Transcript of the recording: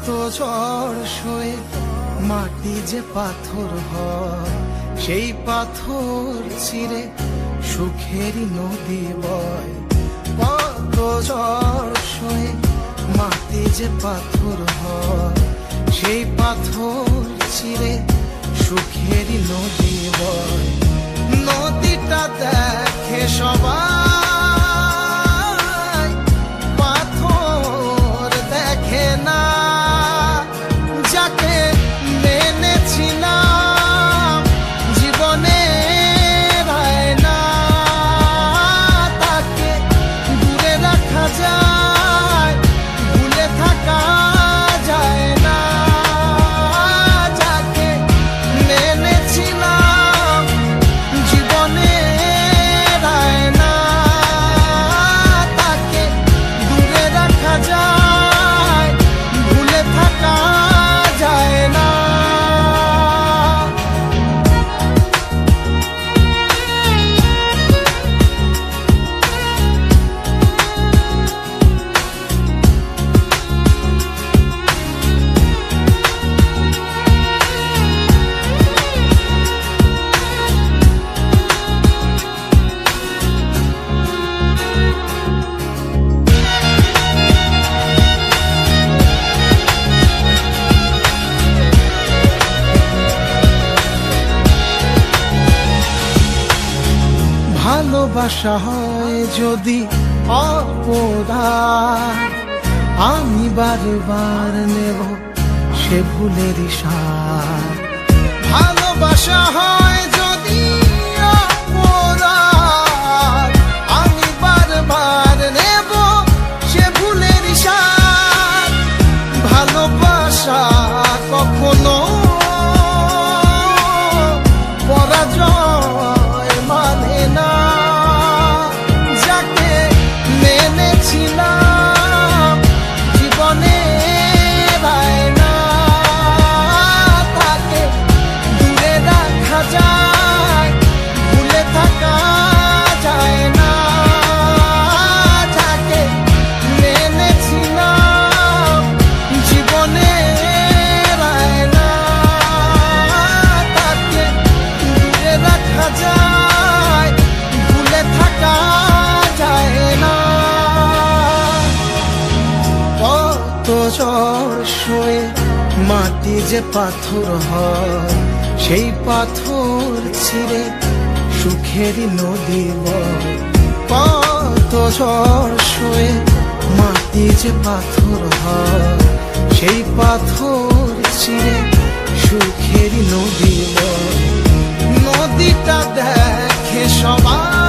কত ঝড় সয়ে মাটি যে পাথর হয়, সেই পাথর ছিঁড়ে সুখেরই নদী বয়। কত ঝড় সয়ে মাটি যে পাথর হয়, সেই পাথর ছিঁড়ে সুখেরই নদী বয়। নদীটা দেখে সবাই, পাথর দেখে না। যাকে মেনেছিলাম জীবনে না, তাকে দূরে রাখা যায়, ভুলে থাকা যায় না। যাকে মেনেছিলাম জীবনে না, তাকে দূরে রাখা যায়, ভুলে থাকা যায় না। ভালোবাসা হয় যদি অপরাধ, আমি বারবার নেব সে ভুলের সাথ। ভালোবাসা হয় যদি অপরাধ, আমি বারবার নেব সে ভুলের সাথ। ভালোবাসা কখনো পরাজয় মানে না। যাকে মেনেছিলাম জীবনে না, তাকে দূরে রাখা যায়, ভুলে থাকা যায় না। যাকে মেনেছিলাম জীবনে না, তাকে দূরে রাখা যায়, ভুলে থাকা যায় না। কত ঝড় সয়ে মাটি যে পাথর হয়, সেই পাথর ছিঁড়ে সুখেরই নদী বয়। কত ঝড় সয়ে মাটি যে পাথর হয়, সেই পাথর ছিঁড়ে সুখেরই নদী বয়। নদীটা দেখে সবাই,